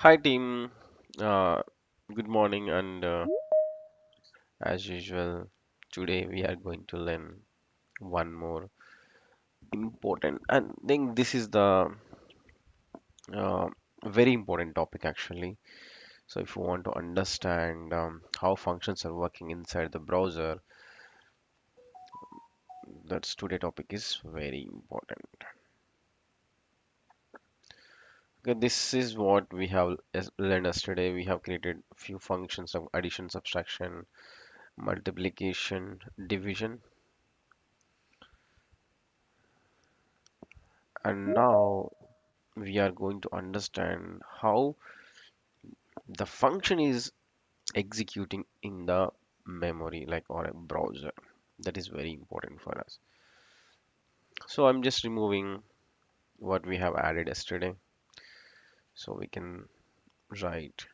Hi team, uh, good morning, and as usual, today we are going to learn one more important, and I think this is the uh, very important topic actually. So if you want to understand how functions are working inside the browser, that's today topic is very important. Okay, this is what we have learned yesterday. We have created few functions of addition, subtraction, multiplication, division, and now we are going to understand how the function is executing in the memory like or a browser. That is very important for us. So I'm just removing what we have added yesterday so we can write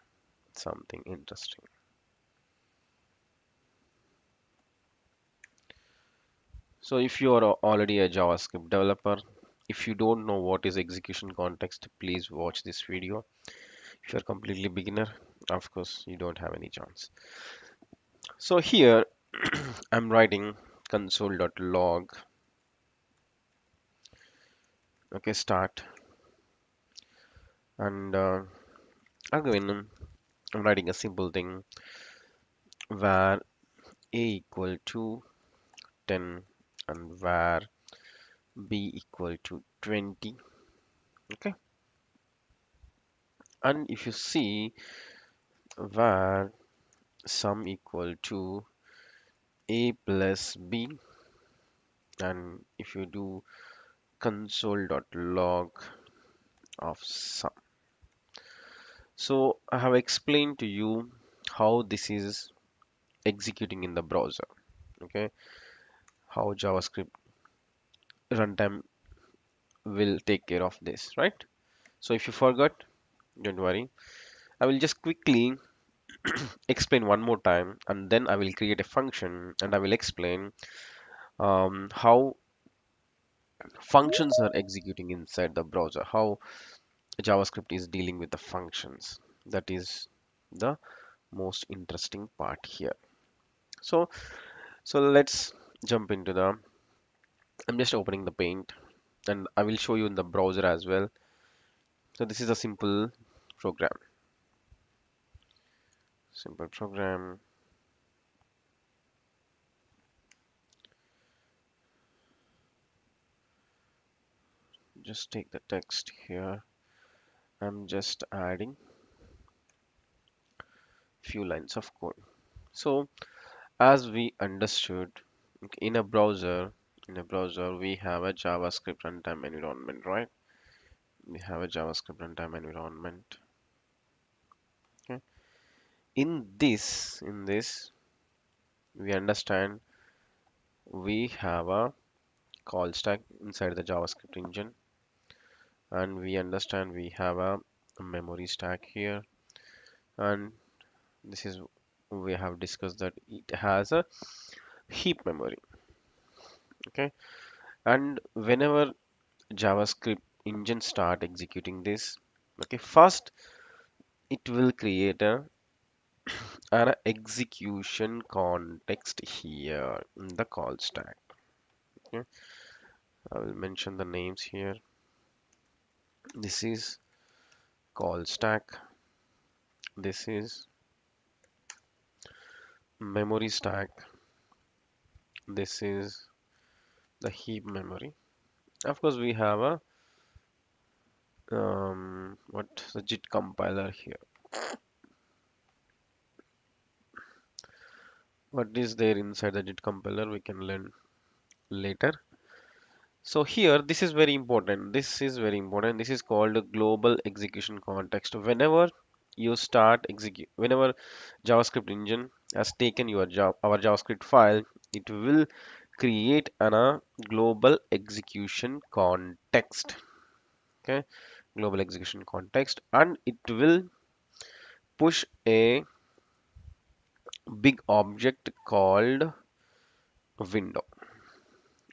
something interesting. So if you are already a JavaScript developer, if you don't know what is execution context, please watch this video. If you're completely beginner, of course you don't have any chance. So here I'm writing console.log. Okay, start, and again I'm writing a simple thing where a equal to 10 and where b equal to 20. Okay, and if you see where sum equal to a plus b, and if you do console.log of sum. So I have explained to you how this is executing in the browser. Okay, how JavaScript runtime will take care of this, right? So if you forgot, don't worry. I will just quickly explain one more time, and then I will create a function and I will explain how functions are executing inside the browser, how JavaScript is dealing with the functions. That is the most interesting part here. So, so let's jump into the. I'm just opening the paint, and I will show you in the browser as well. So this is a simple program. Just take the text here. I'm just adding few lines of code. So as we understood, in a browser, we have a JavaScript runtime environment, right? We have a JavaScript runtime environment. Okay. In this, we understand we have a call stack inside the JavaScript engine, and we understand we have a memory stack here, and this is we have discussed that it has a heap memory. Okay, and whenever JavaScript engine start executing this, okay, first it will create an execution context here in the call stack. Okay, I will mention the names here. This is call stack. This is memory stack. This is the heap memory. Of course, we have a what the JIT compiler here. What is there inside the JIT compiler? We can learn later. So here, this is very important. This is very important. This is called a global execution context. Whenever you start execute, whenever JavaScript engine has taken our JavaScript file, it will create a global execution context. Okay, global execution context, and it will push a big object called window.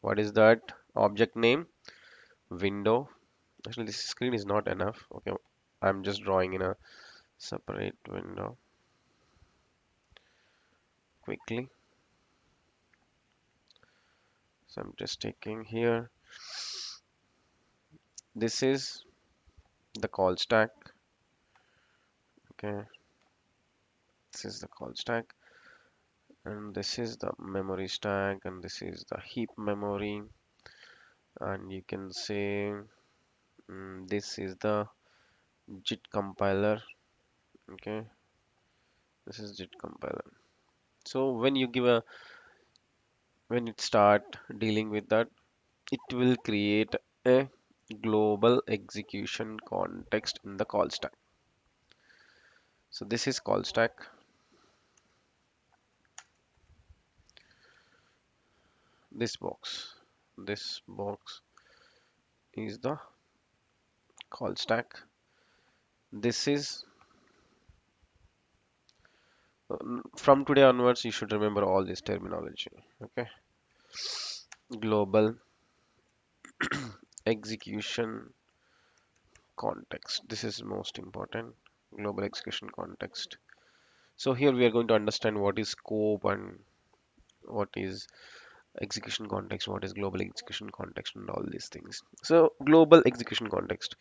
What is that object name? Window. Actually, this screen is not enough. Okay, I'm just drawing in a separate window quickly. So I'm just taking here. This is the call stack. Okay, this is the call stack, and this is the memory stack, and this is the heap memory, and you can say this is the JIT compiler. Okay, this is JIT compiler. So when it start dealing with that, it will create a global execution context in the call stack. So this is call stack. This box is the call stack. This is from today onwards, you should remember all this terminology. Okay, global execution context. This is most important. Global execution context. So here we are going to understand what is scope and what is execution context, what is global execution context, and all these things. So global execution context.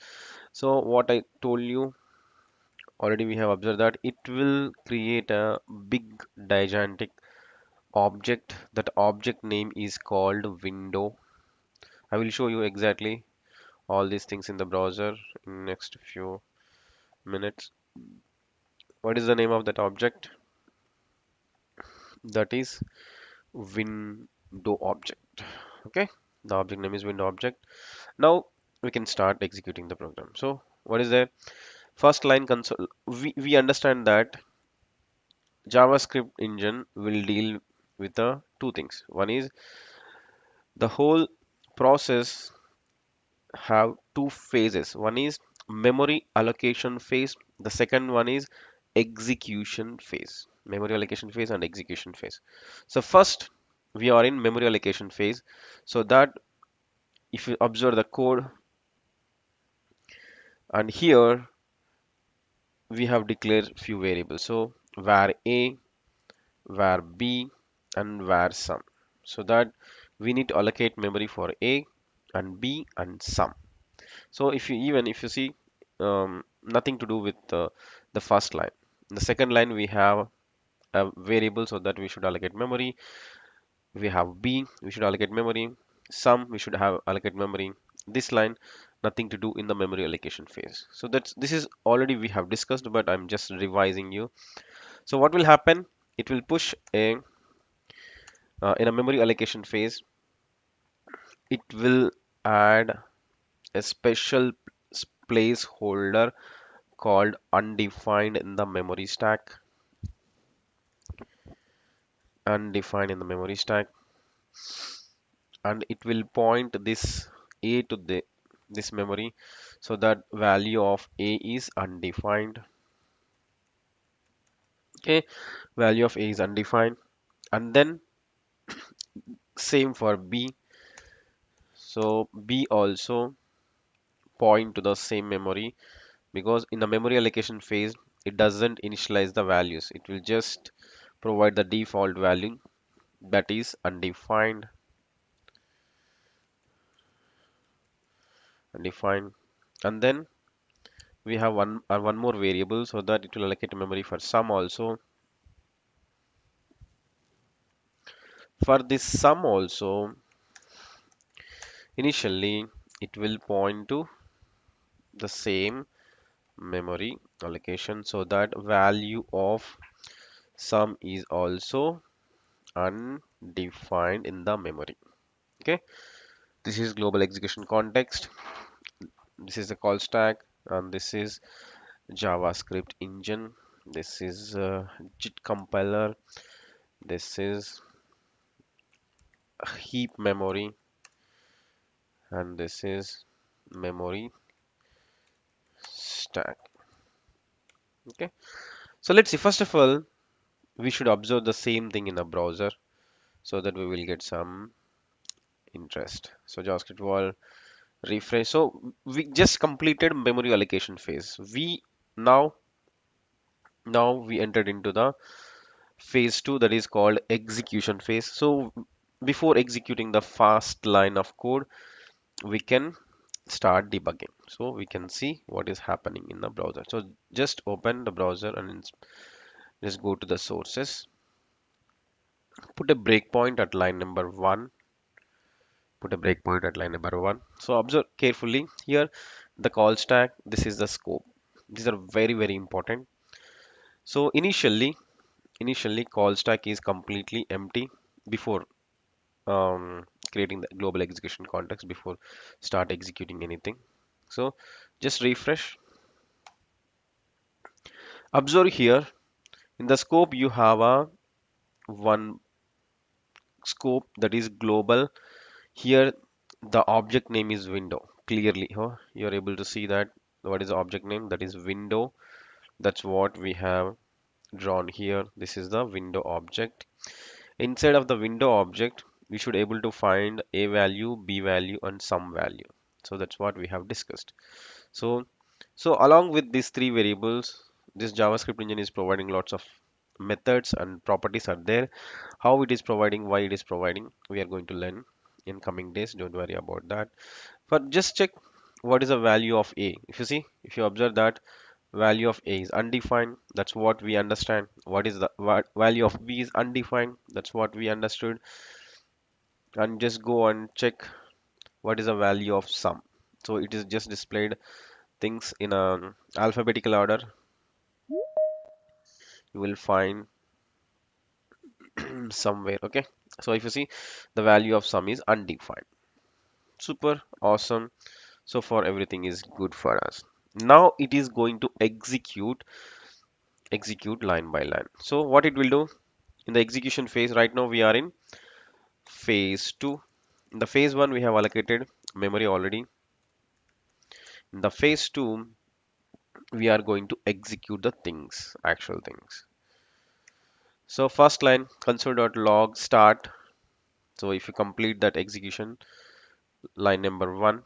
So what I told you already, we have observed that it will create a big gigantic object. That object name is called window. I will show you exactly all these things in the browser in next few minutes. What is the name of that object? That is window object. Okay, the object name is window object. Now we can start executing the program. So what is there? First line console. We understand that JavaScript engine will deal with the two things. One is the whole process have two phases. One is memory allocation phase. The second one is execution phase. Memory allocation phase and execution phase. So first we are in memory allocation phase. So that if you observe the code, and here we have declared few variables. So var a, var b, and var sum. So that we need to allocate memory for a and b and sum. So if you see nothing to do with the first line. In the second line we have a variable, so that we should allocate memory. We have b, we should allocate memory. Sum, we should have allocate memory. This line, nothing to do in the memory allocation phase. So this is already we have discussed, but I'm just revising you. So what will happen? It will push a in a memory allocation phase. It will add a special placeholder called undefined in the memory stack. Undefined in the memory stack, and it will point this a to this memory, so that value of a is undefined. Okay, value of a is undefined, and then same for b. So b also point to the same memory, because in the memory allocation phase it doesn't initialize the values, it will just provide the default value, that is undefined. Undefined. And then we have one more variable, so that it will allocate memory for sum also. For this sum also, initially it will point to the same memory allocation, so that value of sum is also undefined in the memory. Okay, this is global execution context. This is the call stack, and this is JavaScript engine. This is JIT compiler. This is heap memory, and this is memory stack. Okay, so let's see. First of all, we should observe the same thing in a browser, so that we will get some interest. So JavaScript wall, refresh. So we just completed memory allocation phase. We now now we entered into the phase 2, that is called execution phase. So before executing the first line of code, we can start debugging. So we can see what is happening in the browser. So just open the browser and just go to the sources, put a breakpoint at line number 1, put a breakpoint at line number 1. So observe carefully here, the call stack, this is the scope. These are very, very important. So initially call stack is completely empty before creating the global execution context, before start executing anything. So just refresh. Observe here, in the scope you have a one scope that is global. Here the object name is window. Clearly, huh? You're able to see that what is the object name, that is window. That's what we have drawn here. This is the window object. Inside of the window object, we should able to find a value, b value, and some value. So that's what we have discussed. So, so along with these three variables, this JavaScript engine is providing lots of methods and properties are there. How it is providing, why it is providing, we are going to learn in coming days. Don't worry about that. But just check what is the value of a. If you see, if you observe that value of a is undefined, that's what we understand. What is the value of b is undefined, that's what we understood. And just go and check what is the value of sum. So it is just displayed things in a alphabetical order. You will find somewhere. Okay, so if you see, the value of sum is undefined. Super awesome. So far everything is good for us. Now it is going to execute line by line. So what it will do in the execution phase, right now we are in phase 2. In the phase 1 we have allocated memory already. In the phase 2 we are going to execute the things, actual things. So first line, console.log start. So if you complete that execution, line number 1,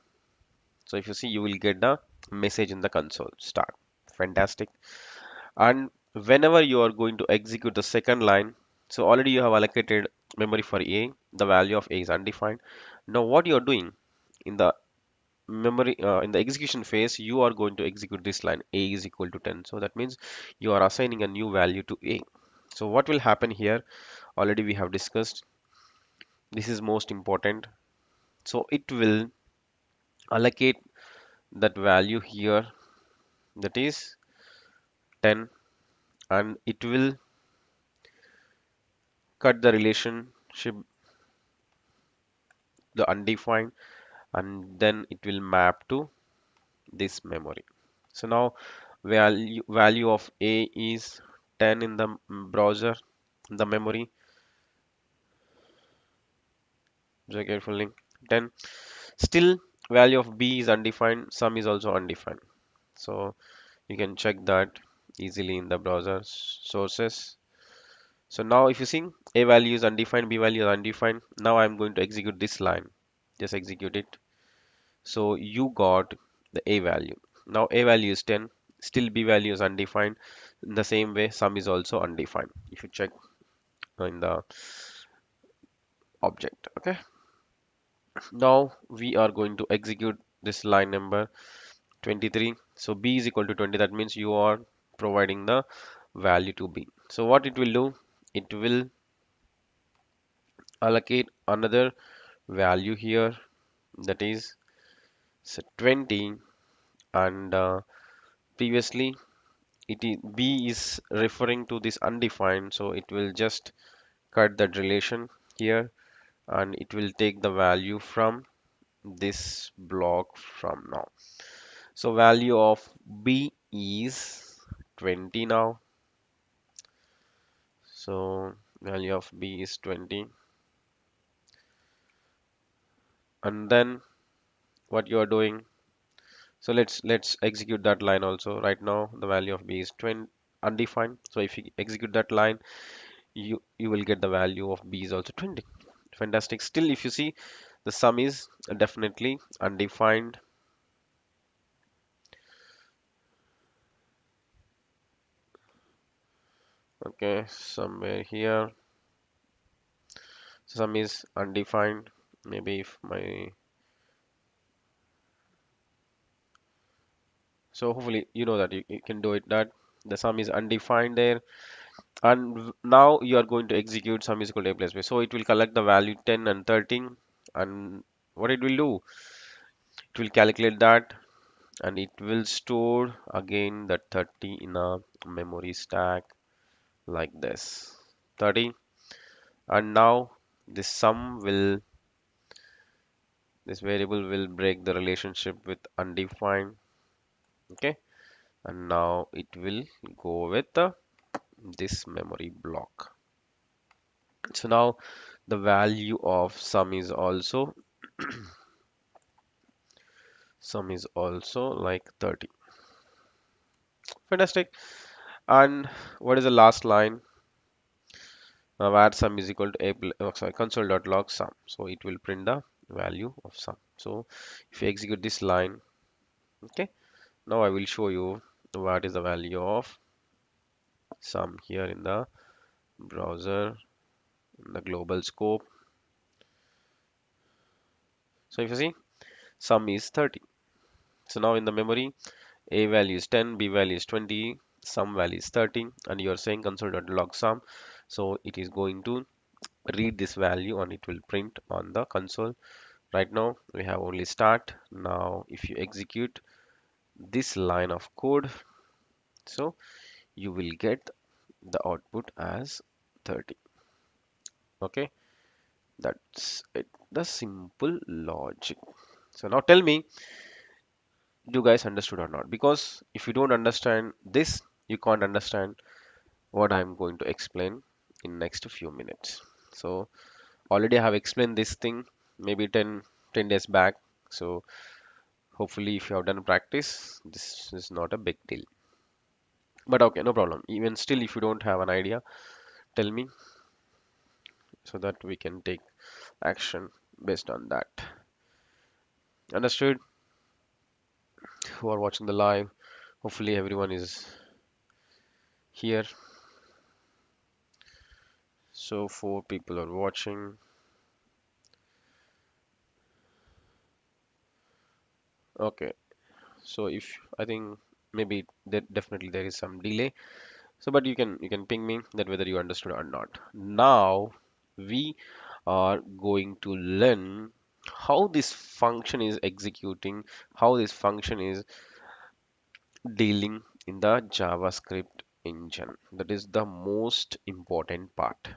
so if you see, you will get the message in the console start. Fantastic. And whenever you are going to execute the second line, so already you have allocated memory for a, the value of a is undefined. Now what you are doing in the memory in the execution phase, you are going to execute this line, a is equal to 10. So that means you are assigning a new value to a. So what will happen here, already we have discussed, this is most important. So it will allocate that value here, that is 10, and it will cut the relationship, the undefined, and then it will map to this memory. So now value of a is 10 in the browser, in the memory. Very carefully, 10. Still value of b is undefined, sum is also undefined. So you can check that easily in the browser sources. So now if you see, a value is undefined, b value is undefined. Now I'm going to execute this line. Just execute it. So you got the a value. Now a value is 10. Still b value is undefined. In the same way, sum is also undefined. If you check in the object. Okay. Now we are going to execute this line number 23. So b is equal to 20. That means you are providing the value to b. So what it will do? It will allocate another value here, that is, so 20, and previously it is b is referring to this undefined, so it will just cut that relation here, and it will take the value from this block from now. So value of b is 20 now. So value of b is 20, and then what you are doing, so let's execute that line also. Right now the value of b is 20 undefined, so if you execute that line, you will get the value of b is also 20. Fantastic. Still if you see, The sum is definitely undefined. Okay, somewhere here. Sum is undefined. Maybe if my so hopefully you know that you can do it that the sum is undefined there, and now you are going to execute sum is equal to a plus b. So it will collect the value 10 and 13, and what it will do, it will calculate that, and it will store again that 30 in a memory stack like this 30, and now this sum will this variable will break the relationship with undefined. Okay, and now it will go with this memory block. So now the value of sum is also like 30. Fantastic. And what is the last line? Where sum is equal to sorry, console.log sum. So it will print the value of sum. So if you execute this line, okay, now I will show you what is the value of sum here in the browser, in the global scope. So if you see, sum is 30. So now in the memory, a value is 10, b value is 20, sum value is 30, and you are saying console.log sum. So it is going to read this value and it will print on the console. Right now we have only start. Now if you execute this line of code, so you will get the output as 30. Okay, that's it, the simple logic. So now tell me, you guys understood or not? Because if you don't understand this, you can't understand what I'm going to explain in next few minutes. So already I have explained this thing maybe 10 days back. So hopefully if you have done practice, this is not a big deal. But okay, no problem. Even still, if you don't have an idea, tell me so that we can take action based on that. Understood? Who are watching the live? Hopefully everyone is here. So 4 people are watching. Okay. So if I think maybe that definitely there is some delay. So but you can ping me that whether you understood or not. Now we are going to learn how this function is executing, how this function is dealing in the JavaScript engine. That is the most important part.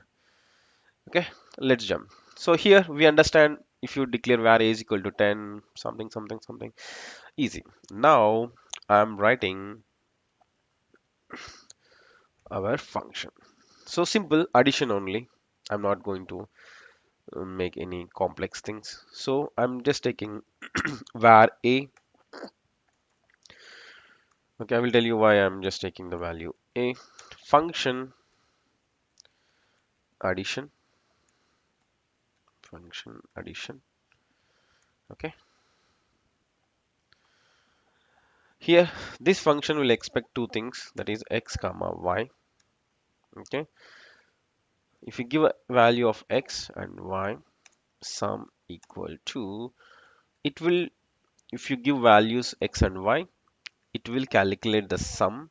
Okay, let's jump. So here we understand if you declare var a is equal to 10, something, something, something, easy. Now I'm writing our function. So simple addition only. I'm not going to make any complex things. So I'm just taking var a. Okay, I will tell you why I'm just taking the value a. Function addition, function addition. Okay, here this function will expect two things, that is x comma y. Okay, if you give a value of x and y, sum equal to, it will, if you give values x and y, it will calculate the sum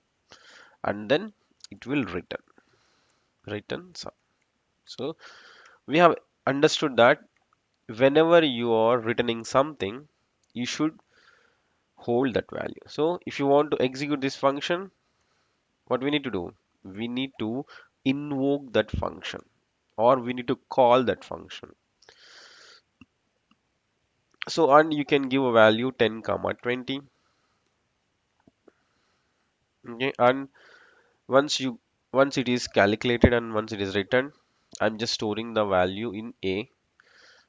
and then it will return sum. So we have understood that whenever you are returning something, you should hold that value. So if you want to execute this function, what we need to do, we need to invoke that function, or we need to call that function. So and you can give a value 10 comma 20. Okay, and once you once it is calculated and once it is returned, I'm just storing the value in a,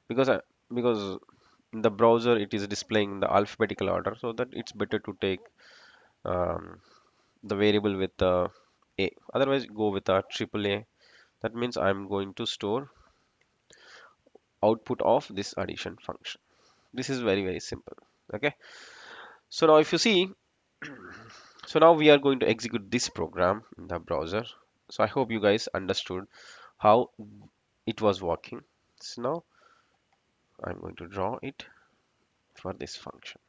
because because in the browser it is displaying the alphabetical order, so that it's better to take um, the variable with the a, otherwise go with a triple a. That means I'm going to store output of this addition function. This is very, very simple. Okay, so now if you see, so now we are going to execute this program in the browser. So I hope you guys understood how it was working. So now I'm going to draw it for this function.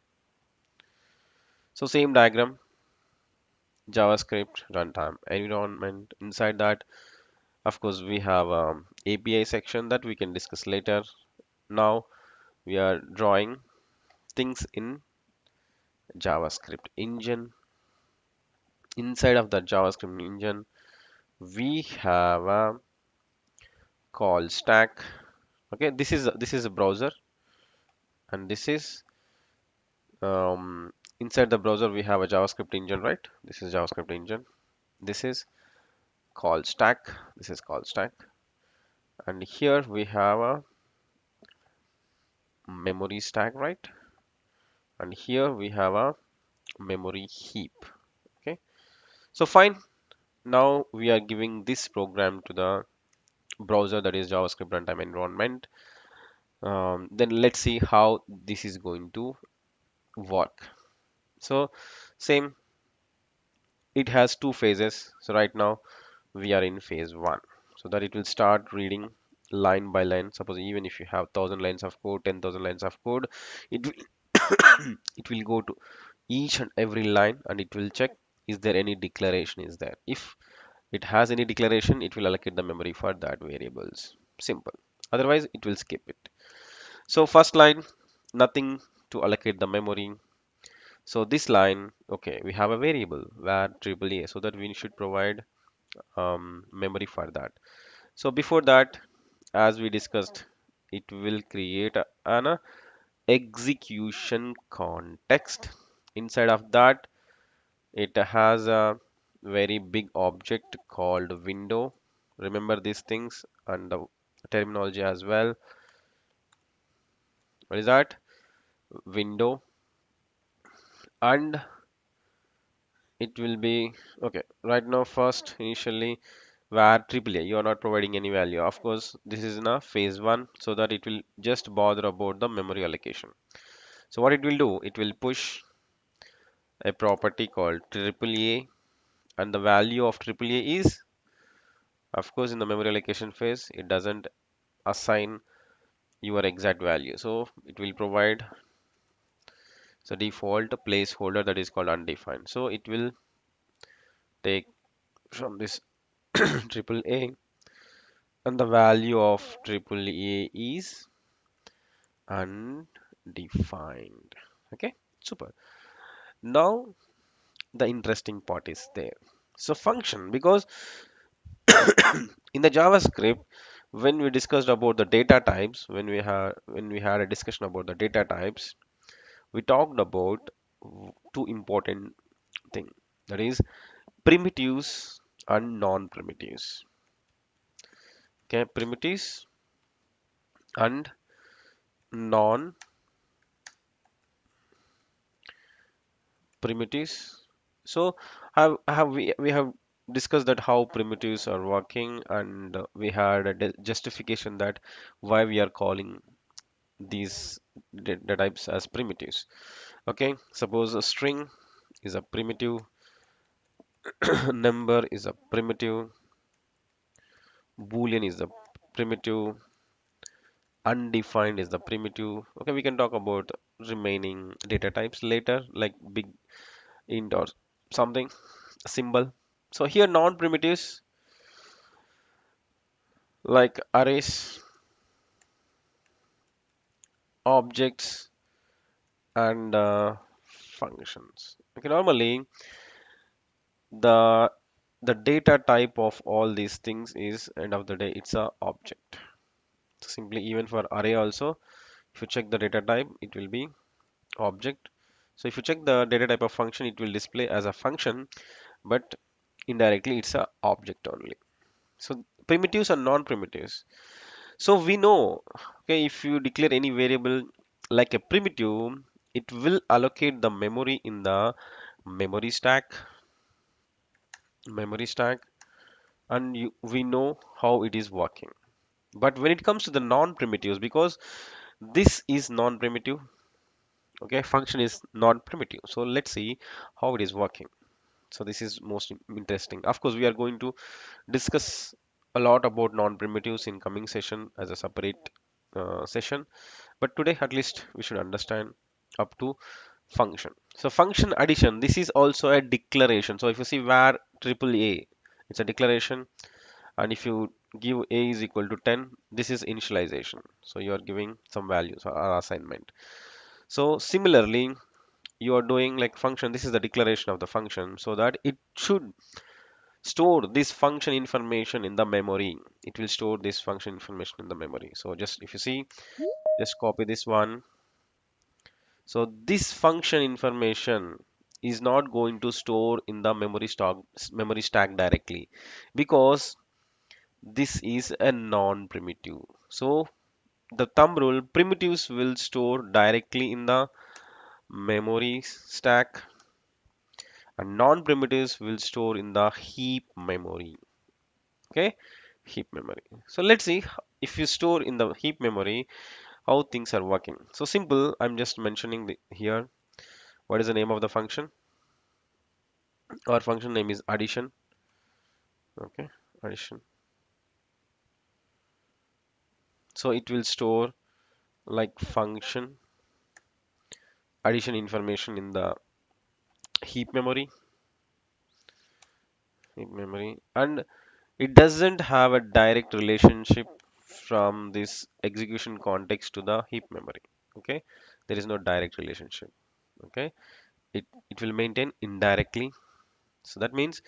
So same diagram, JavaScript runtime environment. Inside that, of course, we have API section that we can discuss later. Now we are drawing things in JavaScript engine. Inside of the JavaScript engine, we have a call stack. Okay, this is a browser, and this is inside the browser we have a JavaScript engine, right? This is JavaScript engine. This is call stack. This is call stack, and here we have a memory stack, right? And here we have a memory heap. Okay, so fine. Now we are giving this program to the browser, that is JavaScript runtime environment. Then let's see how this is going to work. So same, it has two phases. So right now we are in phase one, so that it will start reading line by line. Suppose even if you have 1,000 lines of code, 10,000 lines of code, it will it will go to each and every line and it will check is there any declaration is there. If it has any declaration, it will allocate the memory for that variables. Simple. Otherwise it will skip it. So first line, nothing to allocate the memory. So this line, okay, we have a variable where AAA, so that we should provide memory for that. So before that, as we discussed, it will create an execution context. Inside of that, it has a very big object called window. Remember these things and the terminology as well. What is that? Window. And it will be okay. Right now, first initially, where AAA, you are not providing any value. Of course, this is in a phase one, so that it will just bother about the memory allocation. So what it will do, it will push a property called AAA, and the value of AAA is, of course, in the memory allocation phase, it doesn't assign your exact value. So it will provide the default placeholder that is called undefined. So it will take from this AAA, and the value of AAA is undefined. Okay, super. Now the interesting part is there. So function, because in the JavaScript, when we discussed about the data types, when we had a discussion about the data types, we talked about two important thing, that is primitives and non-primitives. Okay, primitives and non-primitives. So we have discussed that how primitives are working, and we had a justification that why we are calling these data types as primitives. Okay, suppose a string is a primitive, number is a primitive, boolean is a primitive, undefined is the primitive. Okay, we can talk about remaining data types later, like big int or something, symbol. So here non-primitives like arrays, objects, and functions. Okay, normally the the data type of all these things is, end of the day, it's a object. So simply, even for array also, if you check the data type, it will be object. So if you check the data type of function, it will display as a function, but indirectly it's a object only. So primitives and non-primitives. So we know, okay, if you declare any variable like a primitive, it will allocate the memory in the memory stack, memory stack, and we know how it is working. But when it comes to the non-primitives, because this is non-primitive, okay, function is non-primitive. So let's see how it is working. So this is most interesting. Of course, we are going to discuss a lot about non-primitives in coming session as a separate session. But today, at least, we should understand up to function. So function addition, this is also a declaration. So if you see var triple a, it's a declaration, and if you give a is equal to 10, this is initialization. So you are giving some values or assignment. So similarly, you are doing like function, this is the declaration of the function, so that it should store this function information in the memory. It will store this function information in the memory. So just if you see, just copy this one. So this function information is not going to store in the memory stack directly, because this is a non-primitive. So the thumb rule, primitives will store directly in the memory stack, and non-primitives will store in the heap memory. Okay, heap memory. So let's see if you store in the heap memory, how things are working. So simple, I'm just mentioning here what is the name of the function. Our function name is addition. Okay, addition. So it will store like function addition information in the heap memory, and it doesn't have a direct relationship from this execution context to the heap memory. Okay, there is no direct relationship. Okay, it will maintain indirectly. So that means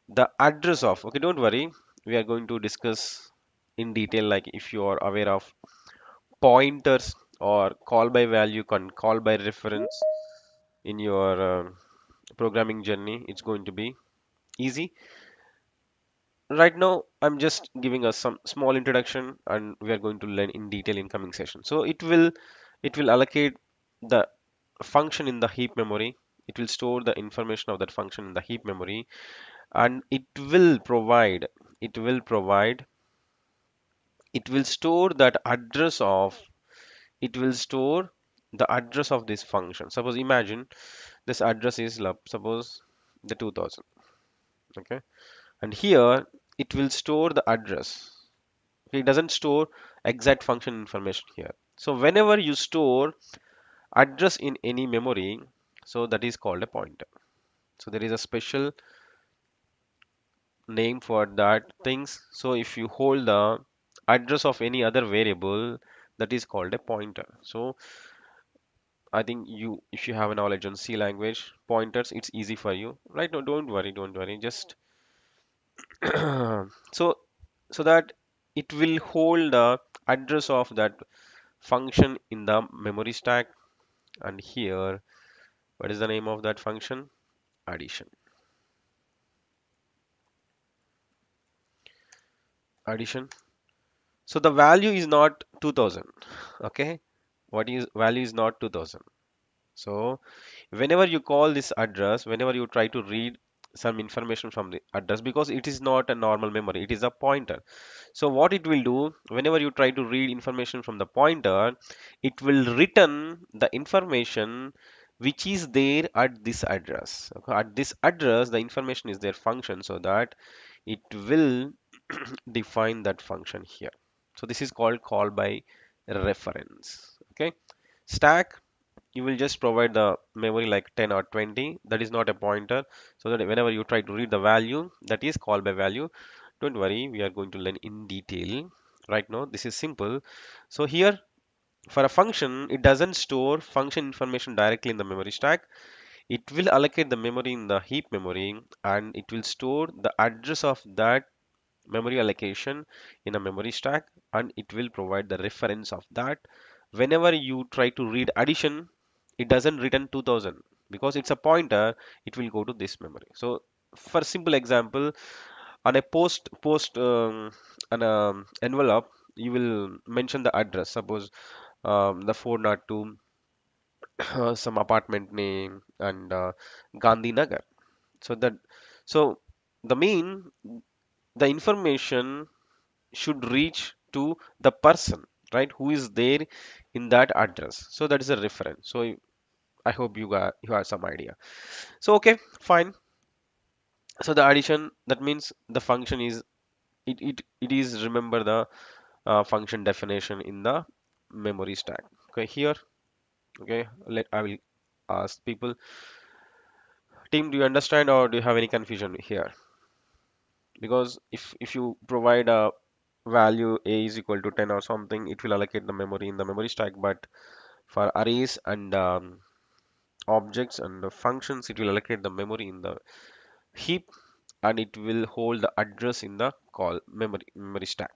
the address of, okay, don't worry, we are going to discuss in detail, like if you are aware of pointers or call by value, call by reference in your programming journey, it's going to be easy. Right now I'm just giving us some small introduction, and we are going to learn in detail in coming session. So it will allocate the function in the heap memory. It will store the information of that function in the heap memory, and it will provide it will store that address of it will store the address of this function. Suppose, imagine this address is suppose the 2000. Okay, and here it will store the address. Okay, it doesn't store exact function information here. So whenever you store address in any memory, so that is called a pointer. So there is a special name for that things. So if you hold the address of any other variable, that is called a pointer. So I think you, if you have a knowledge on C language pointers, it's easy for you, right? No, don't worry, just so so that it will hold the address of that function in the memory stack. And here, what is the name of that function? Addition. Addition. So the value is not 2000. Okay, what is value is not 2000. So whenever you call this address, whenever you try to read some information from the address, because it is not a normal memory, it is a pointer. So what it will do, whenever you try to read information from the pointer, it will return the information which is there at this address. Okay? At this address, the information is their function, so that it will define that function here. So this is called call by reference. Okay, stack, you will just provide the memory like 10 or 20. That is not a pointer, so that whenever you try to read the value, that is call by value. Don't worry, we are going to learn in detail. Right now this is simple. So here, for a function, it doesn't store function information directly in the memory stack. It will allocate the memory in the heap memory, and it will store the address of that memory allocation in a memory stack, and it will provide the reference of that. Whenever you try to read addition, it doesn't return 2000 because it's a pointer. It will go to this memory. So for simple example, on a post an envelope, you will mention the address. Suppose the 402 some apartment name, and Gandhi Nagar. So that, so the mean, the information should reach to the person, right, who is there in that address. So that is a reference. So I hope you have some idea. So okay, fine. So the addition, that means the function is, it is, remember the function definition in the memory stack. Okay, here, okay, let I will ask people, team, do you understand or do you have any confusion here? Because if you provide a value a is equal to 10 or something, it will allocate the memory in the memory stack, but for arrays and objects and the functions, it will allocate the memory in the heap, and it will hold the address in the call memory stack.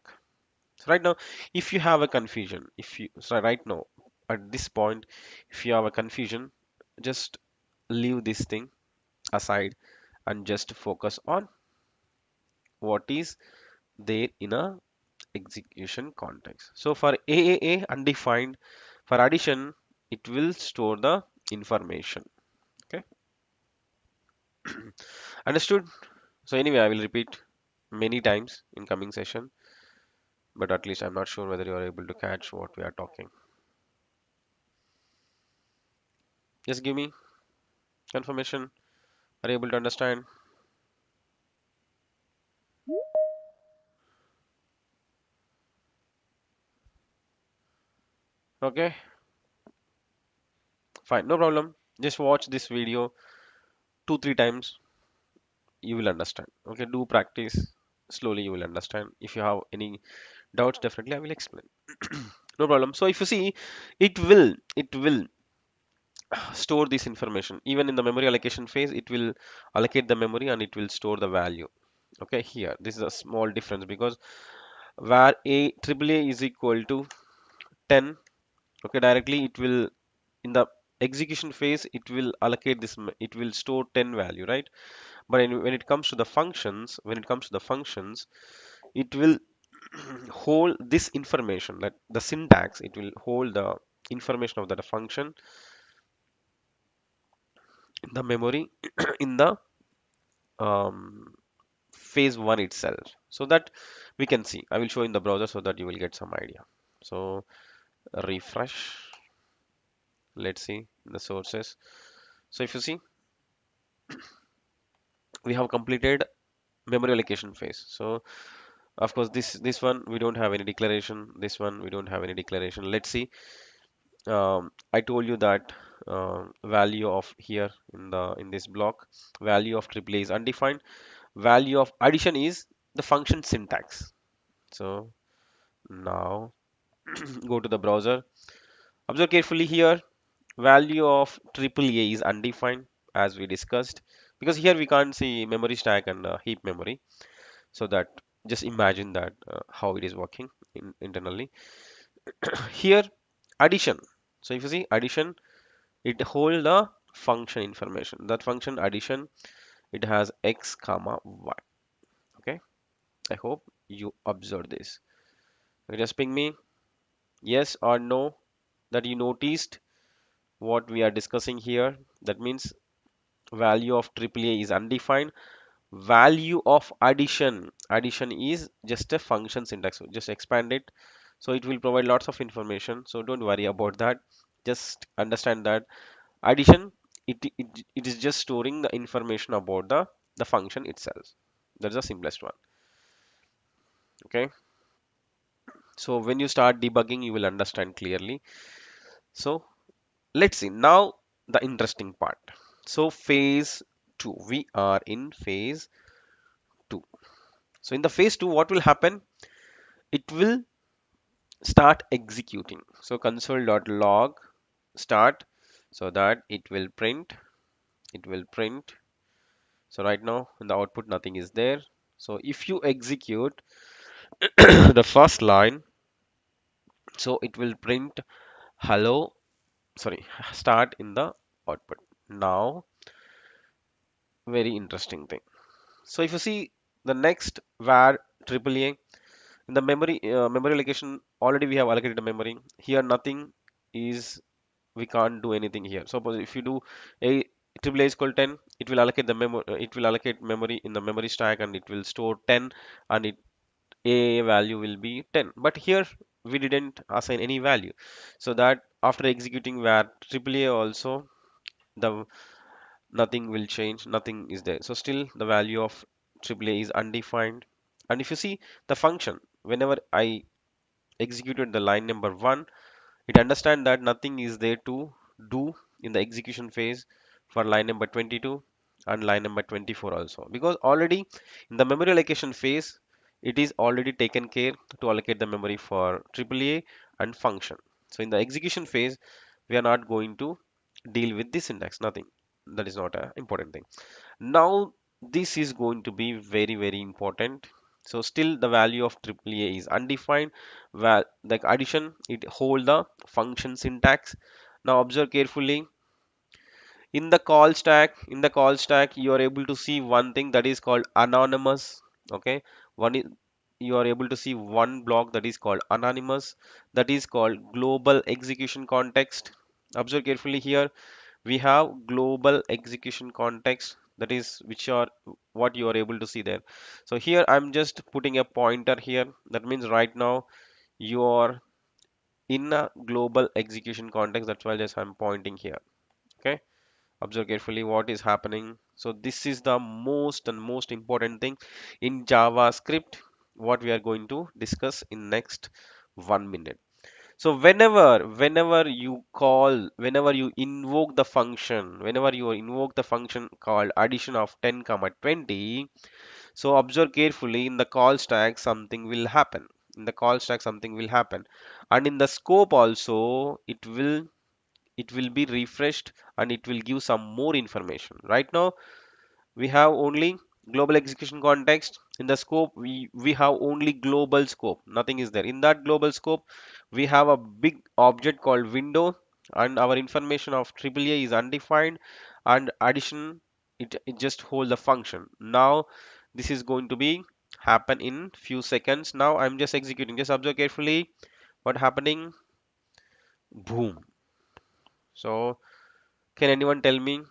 So right now, if you have a confusion, if you so right now at this point, if you have a confusion, just leave this thing aside and just focus on what is there in a execution context. So for AAA undefined, for addition, it will store the information. Okay, understood? So anyway, I will repeat many times in coming session, but at least I'm not sure whether you are able to catch what we are talking. Just give me confirmation. Are you able to understand? Okay, fine, no problem. Just watch this video 2 3 times. You will understand. Okay, do practice slowly. You will understand. If you have any doubts, definitely I will explain. No problem. So if you see, it will store this information even in the memory allocation phase. It will allocate the memory and it will store the value. Okay, here this is a small difference because where a triple A is equal to 10, okay, directly it will, in the execution phase, it will allocate this, it will store 10 value, right? But when it comes to the functions, it will hold this information, that the syntax, it will hold the information of that function in the memory in the um, phase one itself, so that we can see. I will show in the browser so that you will get some idea. So refresh, let's see the sources. So if you see, we have completed memory allocation phase. So of course this one we don't have any declaration, this one we don't have any declaration. Let's see. I told you that value of here in this block, value of AAA is undefined, value of addition is the function syntax. So now go to the browser, observe carefully here, value of AAA is undefined as we discussed, because here we can't see memory stack and heap memory. So that, just imagine that how it is working internally. Here addition, so if you see addition, it hold the function information. That function addition, it has x comma y. Okay, I hope you observe this. Okay, just ping me yes or no that you noticed what we are discussing here. That means value of AAA is undefined, value of addition is just a function syntax. So just expand it, so it will provide lots of information, so don't worry about that. Just understand that addition, it is just storing the information about the function itself. That's the simplest one. Okay, so when you start debugging, you will understand clearly. So let's see now the interesting part. So phase 2, we are in phase 2. So in the phase 2, what will happen? It will start executing. So console.log start, so that it will print. So right now in the output nothing is there. So if you execute the first line, so it will print hello, sorry, start in the output. Now very interesting thing. So if you see the next var AAA in the memory allocation, already we have allocated the memory. Here nothing is, we can't do anything here. Suppose if you do a AAA is equal 10, it will allocate the memory, it will allocate memory in the memory stack and it will store 10, and a value will be 10, but here we didn't assign any value, so that after executing var AAA also, the nothing will change, nothing is there, so still the value of AAA is undefined. And if you see the function, whenever I executed the line number 1, it understand that nothing is there to do in the execution phase for line number 22 and line number 24 also, because already in the memory allocation phase it is already taken care to allocate the memory for AAA and function. So in the execution phase we are not going to deal with this syntax, nothing, that is not a important thing. Now this is going to be very very important. So still the value of AAA is undefined. Well, like addition, it hold the function syntax. Now observe carefully. In the call stack you are able to see one thing that is called anonymous. Okay, one is, you are able to see one block that is called anonymous, that is called global execution context. Observe carefully here, we have global execution context, that is which are what you are able to see there. So here I'm just putting a pointer here, that means right now you are in a global execution context, that's why just I'm pointing here. Okay, observe carefully what is happening. So this is the most important thing in JavaScript, what we are going to discuss in next 1 minute. So whenever you invoke the function, whenever you invoke the function called addition of 10 comma 20, so observe carefully, in the call stack something will happen. In the call stack something will happen, and in the scope also it will be refreshed and it will give some more information. Right now we have only global execution context. In the scope we have only global scope, nothing is there. In that global scope we have a big object called window, and our information of AAA is undefined, and addition, it just hold the function. Now this is going to be happen in few seconds. Now I'm just executing, just observe carefully what happening. Boom. So can anyone tell me,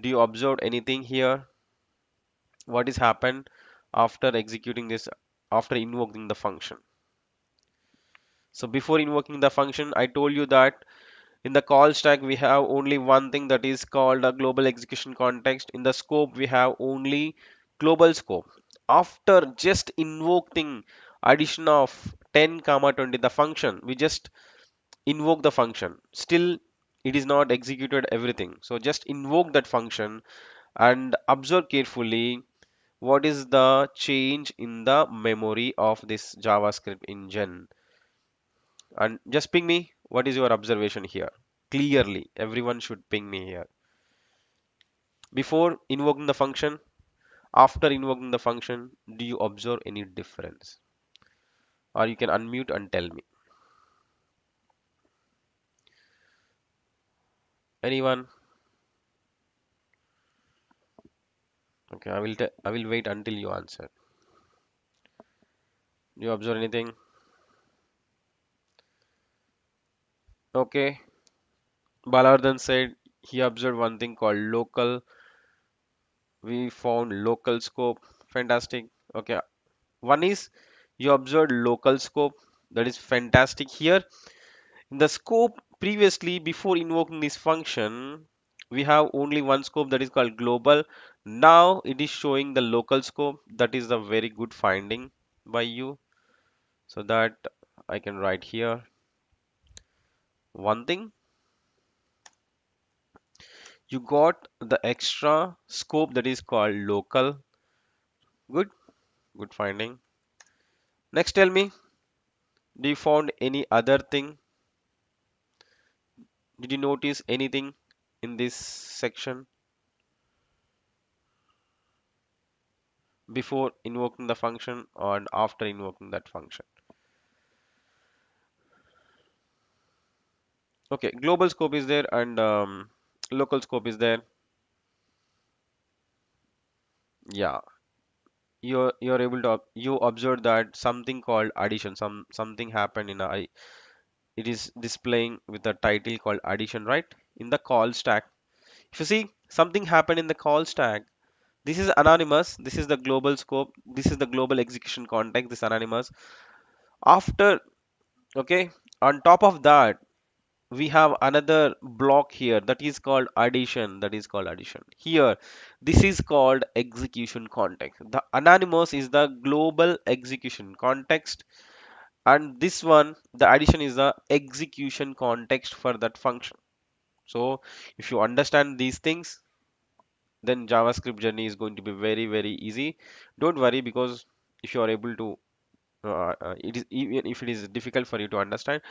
do you observe anything here? What is happened after executing this, after invoking the function? So before invoking the function I told you that in the call stack we have only one thing that is called a global execution context. In the scope we have only global scope. After just invoking addition of 10 comma 20 the function, we just invoke the function, still it is not executed everything, so just invoke that function and observe carefully what is the change in the memory of this JavaScript engine. And just ping me, what is your observation here? Clearly, everyone should ping me here. Before invoking the function, after invoking the function, do you observe any difference? Or you can unmute and tell me. Anyone? Okay, I will wait until you answer. Do you observe anything? Okay. Balardhan said he observed one thing called local. We found local scope. Fantastic. Okay. One is you observed local scope. That is fantastic. Here in the scope previously, before invoking this function, we have only one scope that is called global. Now it is showing the local scope. That is a very good finding by you. So that I can write here one thing. You got the extra scope that is called local. Good, good finding. Next, tell me, do you found any other thing? Did you notice anything in this section before invoking the function or after invoking that function? Okay, global scope is there and local scope is there. Yeah, you're able to you observe that something called addition, something happened in a, it is displaying with a title called addition, right? In the call stack. If you see something happened in the call stack, This is anonymous. This is the global scope. This is the global execution context. This anonymous. After, okay, on top of that, we have another block here that is called addition. That is called addition. Here, this is called execution context. The anonymous is the global execution context, and this one, the addition, is the execution context for that function. So if you understand these things, then JavaScript journey is going to be very, very easy. Don't worry, because if you are able to, it is, even if it is difficult for you to understand,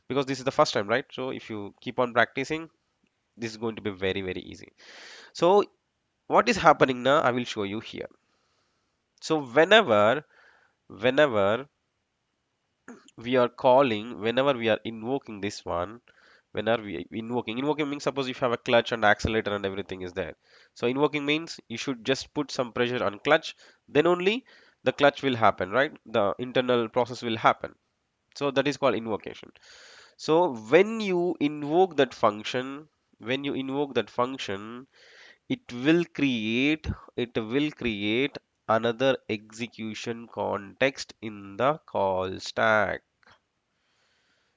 because this is the first time, right? So if you keep on practicing, this is going to be very, very easy. So what is happening now, I will show you here. So whenever we are calling, whenever we are invoking this one, whenever we invoking means, suppose if you have a clutch and accelerator and everything is there. So invoking means you should just put some pressure on clutch, then only the clutch will happen, right? The internal process will happen. So that is called invocation. So when you invoke that function, it will create it will create another execution context in the call stack.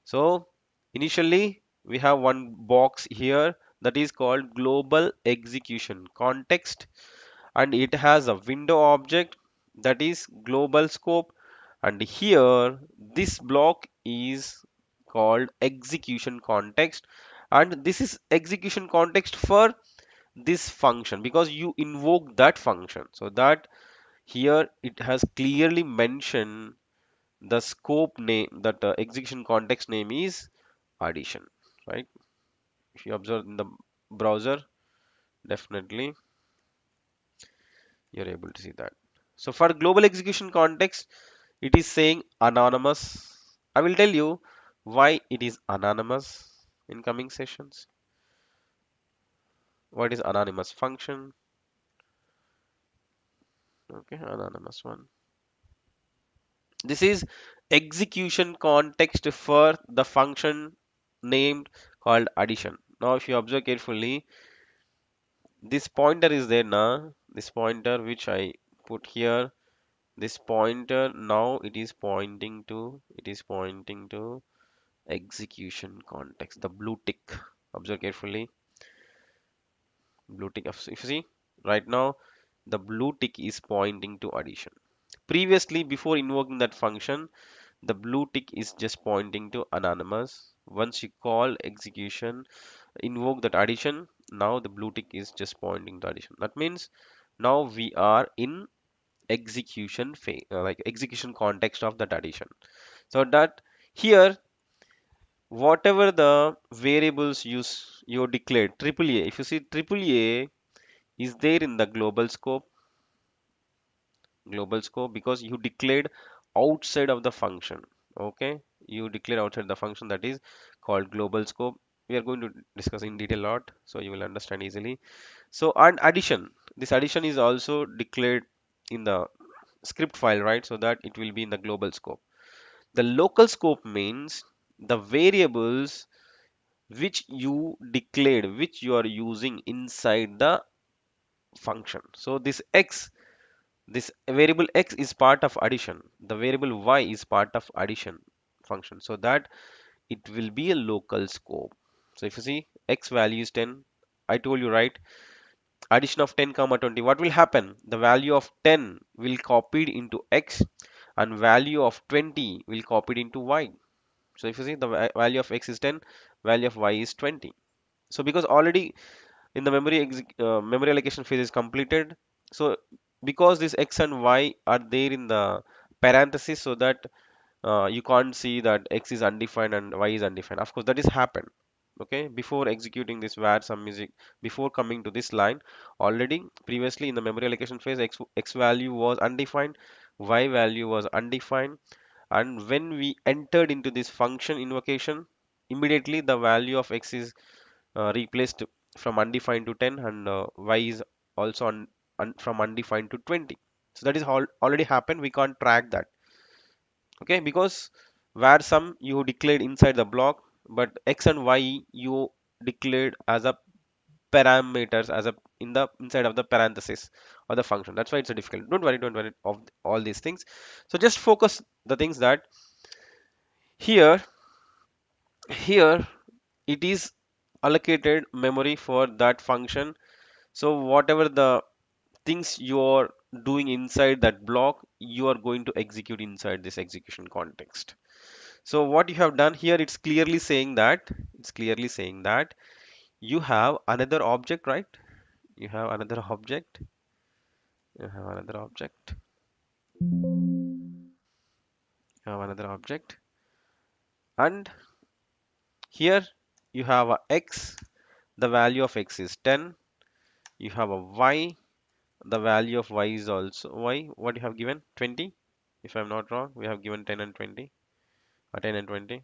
So initially we have one box here that is called global execution context, and it has a window object that is global scope, and here this block is called execution context, and this is execution context for this function because you invoke that function. So that here it has clearly mentioned the scope name, that execution context name is addition, right? If you observe in the browser, definitely you're able to see that. So for global execution context, it is saying anonymous. I will tell you why it is anonymous in coming sessions. What is anonymous function? Okay, anonymous one. This is execution context for the function named called addition. Now if you observe carefully, this pointer is there now. This pointer which I put here, this pointer, now it is pointing to execution context, the blue tick. Observe carefully, blue tick. If you see right now, the blue tick is pointing to addition. Previously, before invoking that function, the blue tick is just pointing to anonymous. Once you call execution, invoke that addition, now the blue tick is just pointing to addition. That means now we are in execution phase, like execution context of that addition. So that here, whatever the variables you declared, triple A, if you see triple A is there in the global scope because you declared outside of the function. Okay, you declare outside the function, that is called global scope. We are going to discuss in detail a lot, so you will understand easily. So and addition, this addition is also declared in the script file, right? So that it will be in the global scope. The local scope means the variables which you declared, which you are using inside the function. So this variable x is part of addition, the variable y is part of addition function, so that it will be a local scope. So if you see x value is 10, I told you, right? Addition of 10 comma 20, what will happen? The value of 10 will copied into x and value of 20 will copied into y. So if you see the value of x is 10, value of y is 20. So because already in the memory allocation phase is completed, so because this x and y are there in the parenthesis, so that you can't see that x is undefined and y is undefined. Of course that is happened, okay, before executing this var some music, before coming to this line, already previously in the memory allocation phase, x value was undefined, y value was undefined, and when we entered into this function invocation, immediately the value of x is replaced from undefined to 10, and y is also from undefined to 20. So that is all already happened, we can't track that, okay, because where some you declared inside the block, but x and y you declared as a parameters, as a in the inside of the parenthesis or the function. That's why it's a difficult. Don't worry of all these things. So just focus the things that here here it is allocated memory for that function. So whatever the things you're doing inside that block, you are going to execute inside this execution context. So what you have done here, it's clearly saying that you have another object, right? You have another object, you have another object, you have another object, and here you have a x, the value of x is 10. You have a y, the value of y is also y. What you have given? 20. If I'm not wrong, we have given 10 and 20, or 10 and 20.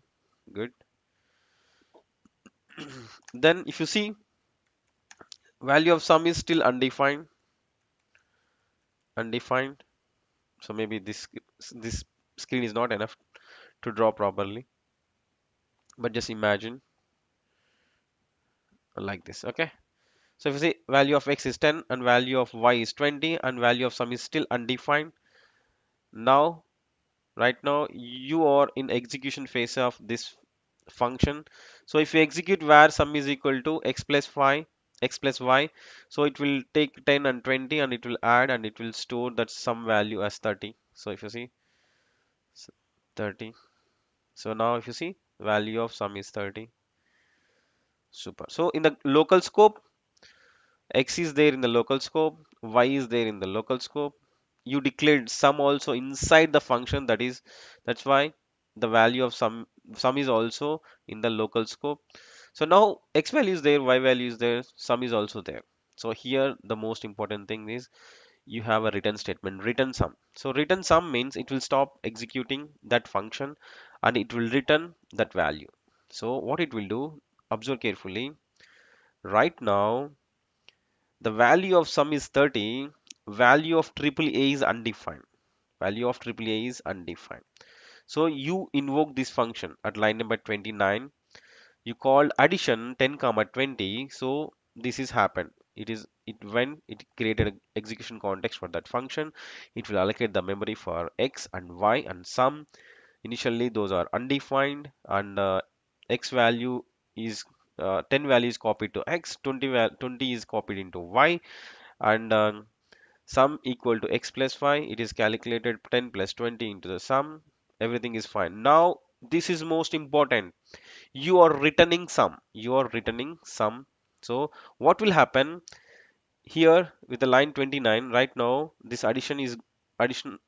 Good. Then if you see, value of sum is still undefined. So maybe this screen is not enough to draw properly, but just imagine like this. Okay. So if you see, value of x is 10 and value of y is 20 and value of sum is still undefined. Now, right now you are in execution phase of this function. So if you execute var sum is equal to x plus 5 x plus y, so it will take 10 and 20 and it will add and it will store that sum value as 30. So if you see, 30. So now if you see, value of sum is 30. Super. So in the local scope, x is there in the local scope, y is there in the local scope. You declared sum also inside the function, that's why the value of sum is also in the local scope. So now x value is there, y value is there, sum is also there. So here the most important thing is you have a return statement, return sum. So return sum means it will stop executing that function and it will return that value. So what it will do, observe carefully. Right now the value of sum is 30, value of triple A is undefined. Value of triple A is undefined. So you invoke this function at line number 29. You called addition 10 comma 20. So this is happened. It created an execution context for that function. It will allocate the memory for x and y and sum. Initially those are undefined and x value is 10 value is copied to x, 20 is copied into y, and sum equal to x plus 5. It is calculated 10 plus 20 into the sum. Everything is fine. Now this is most important. You are returning sum. So what will happen here with the line 29? Right now this addition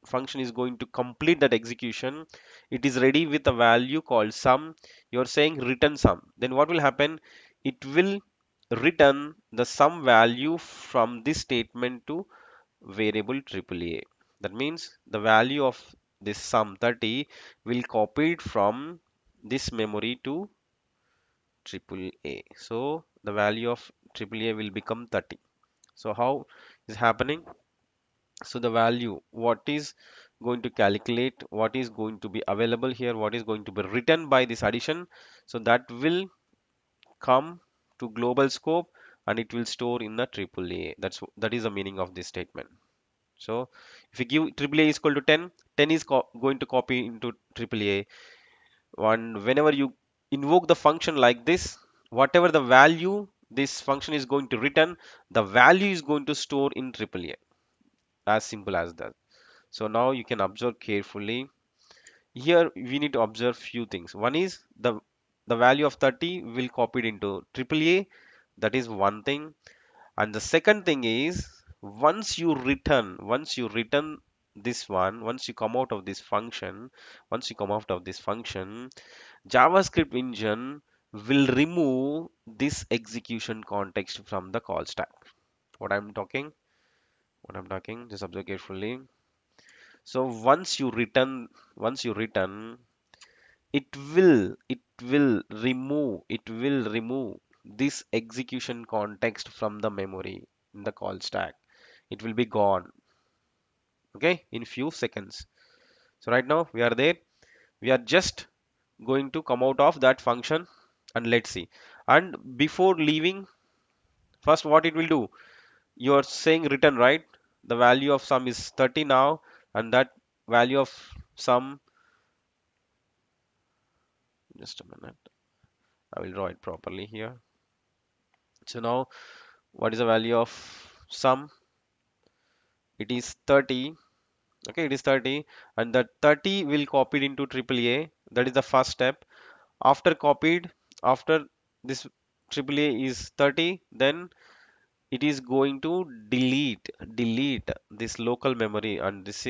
function is going to complete that execution. It is ready with a value called sum. You're saying return sum. Then what will happen? It will return the sum value from this statement to variable AAA. That means the value of this sum 30 will copy it from this memory to AAA. So the value of AAA will become 30. So how is happening? So the value, what is going to calculate, what is going to be available here, what is going to be written by this addition. So that will come to global scope and it will store in the AAA. That is the meaning of this statement. So if you give AAA is equal to 10, 10 is going to copy into AAA. And whenever you invoke the function like this, whatever the value this function is going to return, the value is going to store in AAA. As simple as that. So now you can observe carefully. Here we need to observe few things. One is the value of 30 will copied into AAA. That is one thing. And the second thing is, once you return this one, once you come out of this function, JavaScript engine will remove this execution context from the call stack. What I'm talking, just observe carefully. So once you return, it will remove this execution context from the memory in the call stack. It will be gone, okay, in few seconds. So right now we are there. We are just going to come out of that function and let's see. And before leaving, first what it will do, you're saying return, right? The value of sum is 30 now, and that value of sum, just a minute, I will draw it properly here. So now what is the value of sum? It is 30. Okay, it is 30, and that 30 will copied into AAA. That is the first step. After copied, after this AAA is 30, then it is going to delete this local memory and this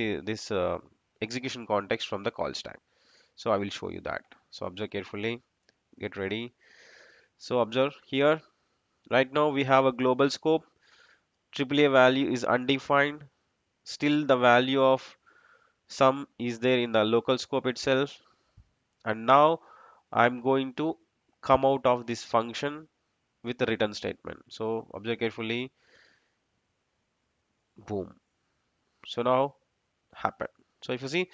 execution context from the call stack. So I will show you that. So observe carefully, get ready. So observe here, right now we have a global scope. AAA value is undefined. Still the value of sum is there in the local scope itself. And now I'm going to come out of this function with a return statement. So observe carefully, boom. So now happen. So if you see,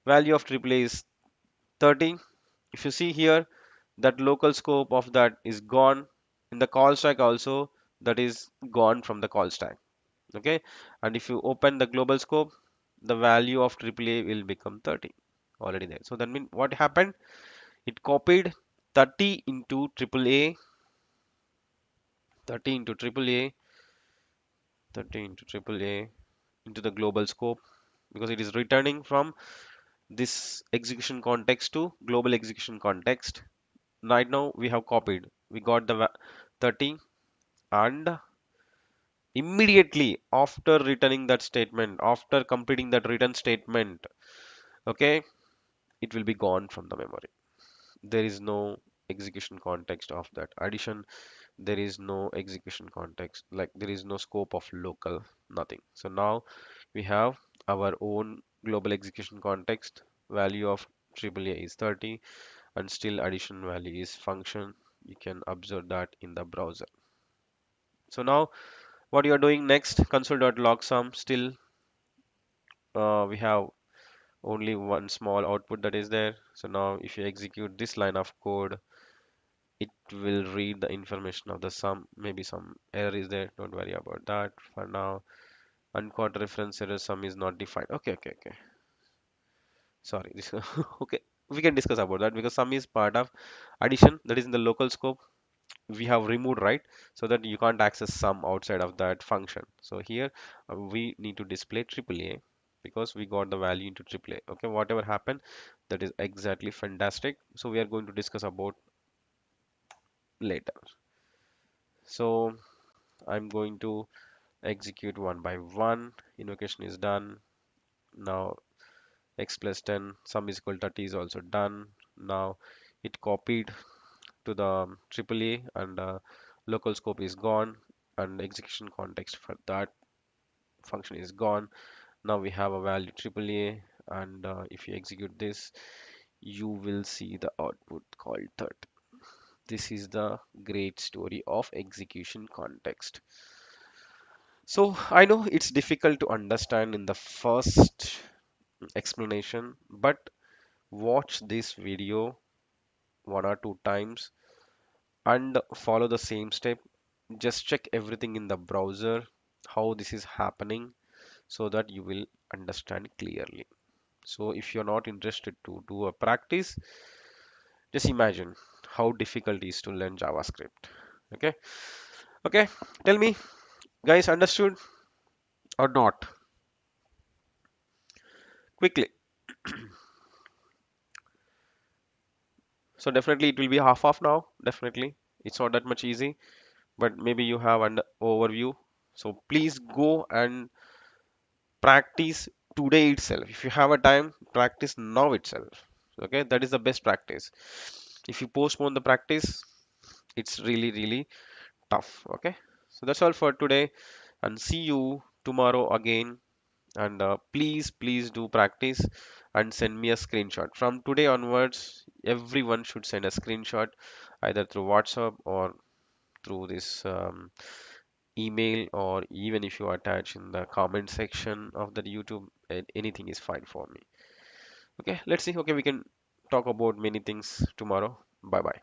value of AAA is 30. If you see here, that local scope of that is gone. In the call stack also, that is gone from the call stack. Okay, and if you open the global scope, the value of AAA will become 30 already there. So that means what happened? It copied 30 into AAA, 30 into AAA, 30 into AAA into the global scope, because it is returning from this execution context to global execution context. Right now we have copied, we got the 30, and immediately after returning that statement, after completing that return statement, okay, it will be gone from the memory. There is no execution context of that addition. There is no execution context, like there is no scope of local, nothing. So now we have our own global execution context. Value of AAA is 30, and still addition value is function. You can observe that in the browser. So now what you are doing next, console.log sum. Still we have only one small output that is there. So now if you execute this line of code, it will read the information of the sum. Maybe some error is there, don't worry about that for now. Uncaught reference error, sum is not defined. Okay, sorry, this okay, we can discuss about that, because sum is part of addition, that is in the local scope. We have removed, right? So that you can't access sum outside of that function. So here we need to display AAA, because we got the value into AAA. Okay, whatever happened, that is exactly fantastic. So we are going to discuss about later. So I'm going to execute one by one. Invocation is done. Now x plus 10, sum is equal to 30 is also done. Now it copied to the AAA, and local scope is gone, and execution context for that function is gone. Now we have a value AAA, and if you execute this, you will see the output called 30. This is the great story of execution context. So I know it's difficult to understand in the first explanation, but watch this video one or two times and follow the same step. Just check everything in the browser, how this is happening, so that you will understand clearly. So if you're not interested to do a practice, just imagine how difficult it is to learn JavaScript. Okay, okay, tell me, guys, understood or not? Quickly. So definitely it will be half now. Definitely, it's not that much easy, but maybe you have an overview. So please go and practice today itself. If you have a time, practice now itself. Okay, that is the best practice. If you postpone the practice, it's really tough. Okay, so that's all for today, and see you tomorrow again. And please do practice and send me a screenshot. From today onwards, everyone should send a screenshot either through WhatsApp or through this email, or even if you attach in the comment section of the YouTube, anything is fine for me. Okay, let's see. Okay, we can talk about many things tomorrow. Bye bye.